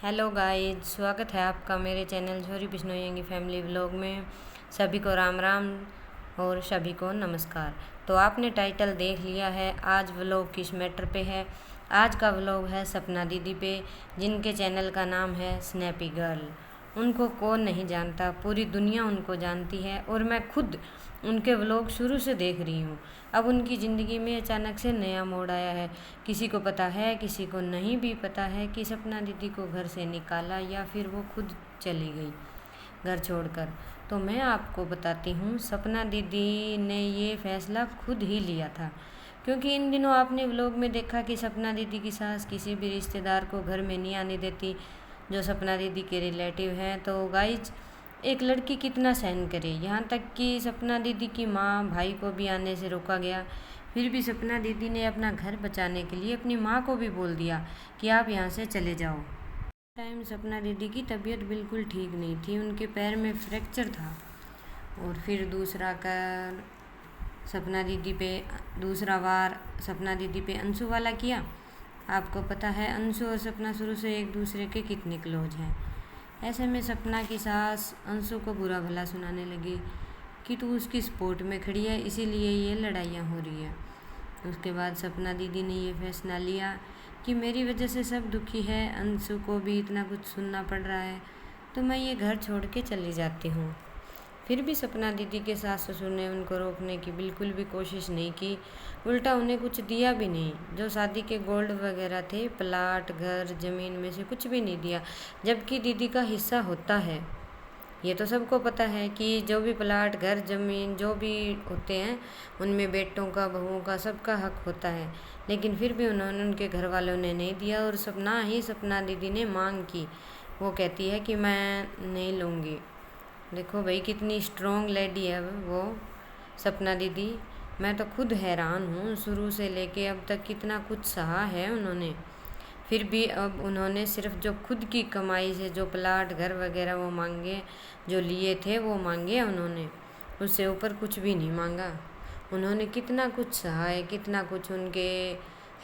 Hello guys, स्वागत है आपका मेरे चैनल छोरी बिश्नोई की फैमिली व्लॉग में। सभी को राम राम और सभी को नमस्कार। तो आपने टाइटल देख लिया है, आज व्लॉग किस मैटर पे है। आज का व्लॉग है सपना दीदी पे, जिनके चैनल का नाम है स्नैपी गर्ल। उनको कौन नहीं जानता, पूरी दुनिया उनको जानती है और मैं खुद उनके व्लॉग शुरू से देख रही हूँ। अब उनकी ज़िंदगी में अचानक से नया मोड़ आया है। किसी को पता है, किसी को नहीं भी पता है कि सपना दीदी को घर से निकाला या फिर वो खुद चली गई घर छोड़कर। तो मैं आपको बताती हूँ, सपना दीदी ने ये फैसला खुद ही लिया था। क्योंकि इन दिनों आपने व्लॉग में देखा कि सपना दीदी की सास किसी भी रिश्तेदार को घर में नहीं आने देती जो सपना दीदी के रिलेटिव हैं। तो गाइज, एक लड़की कितना सहन करे। यहाँ तक कि सपना दीदी की माँ भाई को भी आने से रोका गया, फिर भी सपना दीदी ने अपना घर बचाने के लिए अपनी माँ को भी बोल दिया कि आप यहाँ से चले जाओ। टाइम सपना दीदी की तबीयत बिल्कुल ठीक नहीं थी, उनके पैर में फ्रैक्चर था। और फिर दूसरा वार सपना दीदी पे अंशु वाला किया। आपको पता है अंशु और सपना शुरू से एक दूसरे के कितने क्लोज हैं। ऐसे में सपना की सास अंशु को बुरा भला सुनाने लगी कि तू उसकी सपोर्ट में खड़ी है, इसीलिए ये लड़ाइयाँ हो रही है। उसके बाद सपना दीदी ने ये फैसला लिया कि मेरी वजह से सब दुखी है, अंशु को भी इतना कुछ सुनना पड़ रहा है, तो मैं ये घर छोड़ के चली जाती हूँ। फिर भी सपना दीदी के सास ससुर ने उनको रोकने की बिल्कुल भी कोशिश नहीं की, उल्टा उन्हें कुछ दिया भी नहीं। जो शादी के गोल्ड वगैरह थे, प्लाट, घर, ज़मीन में से कुछ भी नहीं दिया, जबकि दीदी का हिस्सा होता है। ये तो सबको पता है कि जो भी प्लाट, घर, ज़मीन जो भी होते हैं उनमें बेटों का, बहुओं का, सबका हक होता है। लेकिन फिर भी उनके घर वालों ने नहीं दिया और सपना दीदी ने मांग की। वो कहती है कि मैं नहीं लूँगी। देखो भाई, कितनी स्ट्रॉन्ग लेडी है वो सपना दीदी। मैं तो खुद हैरान हूँ, शुरू से लेके अब तक कितना कुछ सहा है उन्होंने। फिर भी अब उन्होंने सिर्फ जो खुद की कमाई से जो प्लाट, घर वगैरह वो मांगे, जो लिए थे वो मांगे उन्होंने, उससे ऊपर कुछ भी नहीं मांगा। उन्होंने कितना कुछ सहा है, कितना कुछ। उनके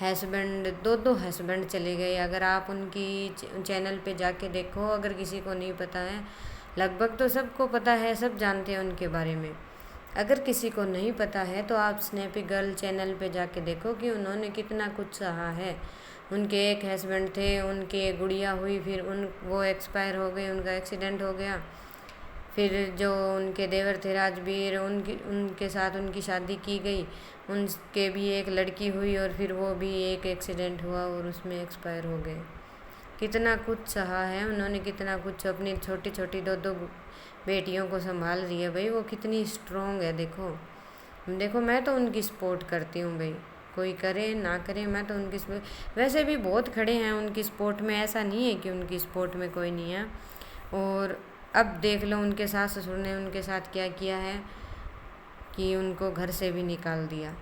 हस्बैंड, दो हस्बैंड चले गए। अगर आप उनकी चैनल पे जाके देखो, अगर किसी को नहीं पता है, लगभग तो सबको पता है, सब जानते हैं उनके बारे में। अगर किसी को नहीं पता है तो आप स्नैपी गर्ल चैनल पे जाके देखो कि उन्होंने कितना कुछ सहा है। उनके एक हस्बैंड थे, उनके गुड़िया हुई, फिर वो एक्सपायर हो गए, उनका एक्सीडेंट हो गया। फिर जो उनके देवर थे राजवीर, उनके साथ उनकी शादी की गई, उनके भी एक लड़की हुई और फिर वो भी एक एक्सीडेंट हुआ और उसमें एक्सपायर हो गए। कितना कुछ सहा है उन्होंने, कितना कुछ। अपनी छोटी छोटी दो बेटियों को संभाल रही है भाई, वो कितनी स्ट्रॉन्ग है। देखो मैं तो उनकी सपोर्ट करती हूँ भाई, कोई करे ना करे, मैं तो उनकी वैसे भी बहुत खड़े हैं उनकी सपोर्ट में, ऐसा नहीं है कि उनकी सपोर्ट में कोई नहीं है। और अब देख लो उनके सास ससुर ने उनके साथ क्या किया है कि उनको घर से भी निकाल दिया।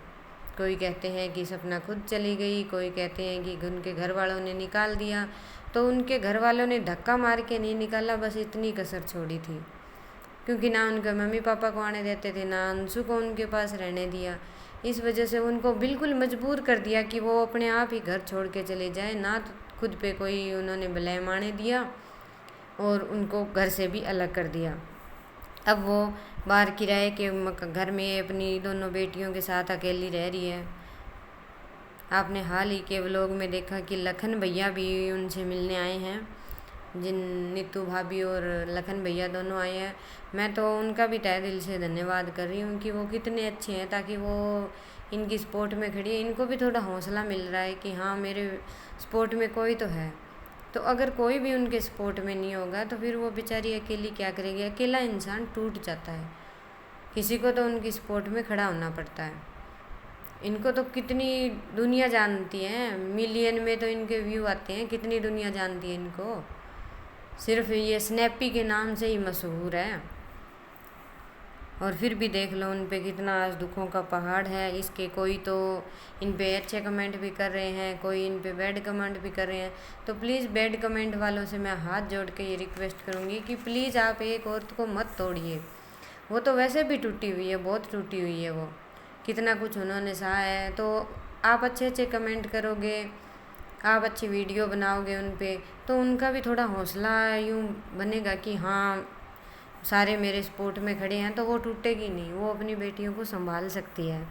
कोई कहते हैं कि सपना खुद चली गई, कोई कहते हैं कि उनके घर वालों ने निकाल दिया। तो उनके घर वालों ने धक्का मार के नहीं निकाला, बस इतनी कसर छोड़ी थी। क्योंकि ना उनके मम्मी पापा को आने देते थे, ना अंशु को उनके पास रहने दिया। इस वजह से उनको बिल्कुल मजबूर कर दिया कि वो अपने आप ही घर छोड़ के चले जाए। ना तो खुद पे कोई उन्होंने ब्लेम आने दिया और उनको घर से भी अलग कर दिया। अब वो बाहर किराए के घर में अपनी दोनों बेटियों के साथ अकेली रह रही है। आपने हाल ही के व्लॉग में देखा कि लखन भैया भी उनसे मिलने आए हैं, जिन नीतू भाभी और लखन भैया दोनों आए हैं। मैं तो उनका भी तहे दिल से धन्यवाद कर रही हूँ कि वो कितने अच्छे हैं, ताकि वो इनकी सपोर्ट में खड़ी है। इनको भी थोड़ा हौसला मिल रहा है कि हाँ, मेरे सपोर्ट में कोई तो है। तो अगर कोई भी उनके सपोर्ट में नहीं होगा तो फिर वो बेचारी अकेली क्या करेगी। अकेला इंसान टूट जाता है, किसी को तो उनकी सपोर्ट में खड़ा होना पड़ता है। इनको तो कितनी दुनिया जानती है, मिलियन में तो इनके व्यू आते हैं, कितनी दुनिया जानती है इनको। सिर्फ ये स्नैपी के नाम से ही मशहूर है। और फिर भी देख लो उन पे कितना आज दुखों का पहाड़ है। इसके कोई तो इन पे अच्छे कमेंट भी कर रहे हैं, कोई इन पे बैड कमेंट भी कर रहे हैं। तो प्लीज़ बैड कमेंट वालों से मैं हाथ जोड़ के ये रिक्वेस्ट करूँगी कि प्लीज़ आप एक औरत को मत तोड़िए। वो तो वैसे भी टूटी हुई है, बहुत टूटी हुई है वो, कितना कुछ उन्होंने सहा है। तो आप अच्छे अच्छे कमेंट करोगे, आप अच्छी वीडियो बनाओगे उन पे, तो उनका भी थोड़ा हौसला यूँ बनेगा कि हाँ सारे मेरे सपोर्ट में खड़े हैं, तो वो टूटेगी नहीं, वो अपनी बेटियों को संभाल सकती है।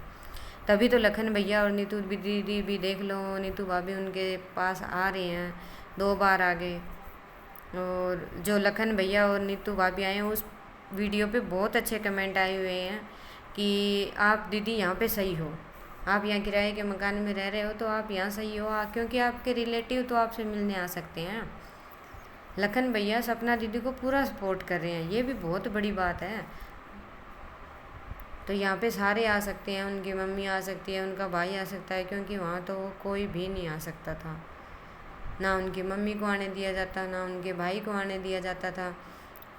तभी तो लखन भैया और नीतू दीदी भी देख लो, नीतू भाभी उनके पास आ रहे हैं, 2 बार आ गए। और जो लखन भैया और नीतू भाभी आए हैं उस वीडियो पे बहुत अच्छे कमेंट आए हुए हैं कि आप दीदी यहाँ पे सही हो, आप यहाँ किराए के मकान में रह रहे हो तो आप यहाँ सही हो, क्योंकि आपके रिलेटिव तो आपसे मिलने आ सकते हैं। लखन भैया सपना दीदी को पूरा सपोर्ट कर रहे हैं, ये भी बहुत बड़ी बात है। तो यहाँ पे सारे आ सकते हैं, उनकी मम्मी आ सकती है, उनका भाई आ सकता है, क्योंकि वहाँ तो कोई भी नहीं आ सकता था, ना उनकी मम्मी को आने दिया जाता, ना उनके भाई को आने दिया जाता था।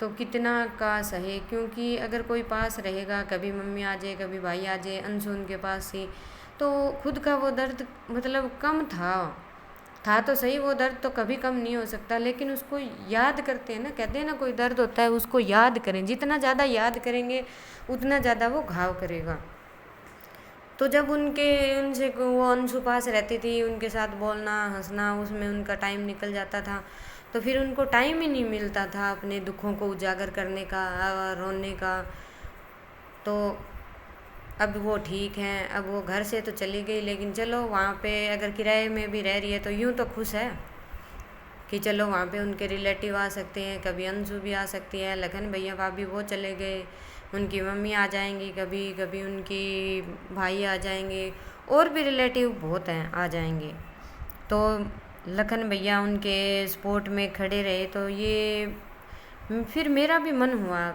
तो कितना का सहे, क्योंकि अगर कोई पास रहेगा, कभी मम्मी आ जाए कभी भाई आ जाए, अंशु उनके पास ही, तो खुद का वो दर्द मतलब कम था तो सही, वो दर्द तो कभी कम नहीं हो सकता, लेकिन उसको याद करते हैं ना, कहते हैं ना कोई दर्द होता है उसको याद करें, जितना ज़्यादा याद करेंगे उतना ज़्यादा वो घाव करेगा। तो जब उनसे वो अंशु पास रहती थी, उनके साथ बोलना हंसना, उसमें उनका टाइम निकल जाता था, तो फिर उनको टाइम ही नहीं मिलता था अपने दुखों को उजागर करने का, रोने का। तो अब वो ठीक हैं, अब वो घर से तो चली गई, लेकिन चलो वहाँ पे अगर किराए में भी रह रही है तो यूँ तो खुश है कि चलो वहाँ पे उनके रिलेटिव आ सकते हैं, कभी अंशु भी आ सकती है, लखन भैया भाभी वो चले गए, उनकी मम्मी आ जाएंगी, कभी कभी उनकी भाई आ जाएंगे, और भी रिलेटिव बहुत हैं आ जाएंगे। तो लखन भैया उनके सपोर्ट में खड़े रहे, तो ये फिर मेरा भी मन हुआ,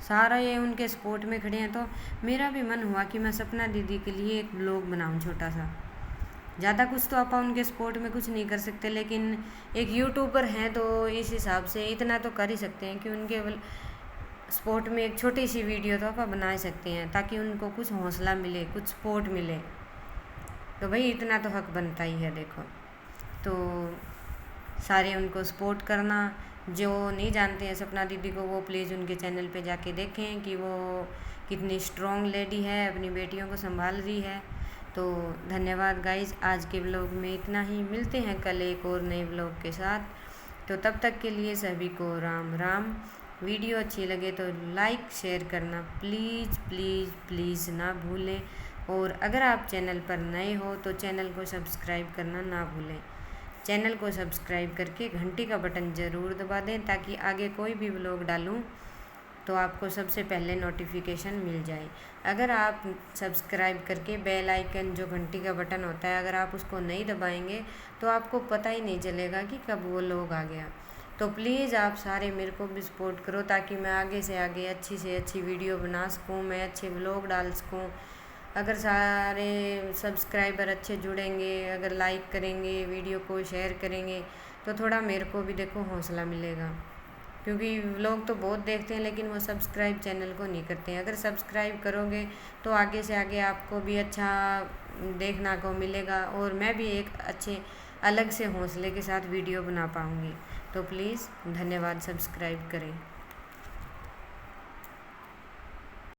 सारा ये उनके सपोर्ट में खड़े हैं, तो मेरा भी मन हुआ कि मैं सपना दीदी के लिए एक ब्लॉग बनाऊं छोटा सा। ज़्यादा कुछ तो आप उनके सपोर्ट में कुछ नहीं कर सकते, लेकिन एक यूट्यूबर हैं तो इस हिसाब से इतना तो कर ही सकते हैं कि उनके सपोर्ट में एक छोटी सी वीडियो तो आप बना सकते हैं, ताकि उनको कुछ हौसला मिले, कुछ सपोर्ट मिले। तो भाई इतना तो हक बनता ही है। देखो तो सारे उनको सपोर्ट करना, जो नहीं जानते हैं सपना दीदी को वो प्लीज़ उनके चैनल पे जाके देखें कि वो कितनी स्ट्रॉन्ग लेडी है, अपनी बेटियों को संभाल रही है। तो धन्यवाद गाइज, आज के व्लॉग में इतना ही, मिलते हैं कल एक और नए व्लॉग के साथ। तो तब तक के लिए सभी को राम राम। वीडियो अच्छी लगे तो लाइक शेयर करना प्लीज़ प्लीज़ प्लीज़ ना भूलें, और अगर आप चैनल पर नए हो तो चैनल को सब्सक्राइब करना ना भूलें। चैनल को सब्सक्राइब करके घंटी का बटन ज़रूर दबा दें, ताकि आगे कोई भी व्लॉग डालूं तो आपको सबसे पहले नोटिफिकेशन मिल जाए। अगर आप सब्सक्राइब करके बेल आइकन जो घंटी का बटन होता है, अगर आप उसको नहीं दबाएंगे तो आपको पता ही नहीं चलेगा कि कब वो लोग आ गया। तो प्लीज़ आप सारे मेरे को भी सपोर्ट करो, ताकि मैं आगे से आगे अच्छी से अच्छी वीडियो बना सकूँ, मैं अच्छे व्लॉग डाल सकूँ। अगर सारे सब्सक्राइबर अच्छे जुड़ेंगे, अगर लाइक करेंगे, वीडियो को शेयर करेंगे, तो थोड़ा मेरे को भी देखो हौसला मिलेगा, क्योंकि लोग तो बहुत देखते हैं लेकिन वो सब्सक्राइब चैनल को नहीं करते हैं। अगर सब्सक्राइब करोगे तो आगे से आगे आपको भी अच्छा देखना को मिलेगा, और मैं भी एक अच्छे अलग से हौसले के साथ वीडियो बना पाऊँगी। तो प्लीज़ धन्यवाद, सब्सक्राइब करें।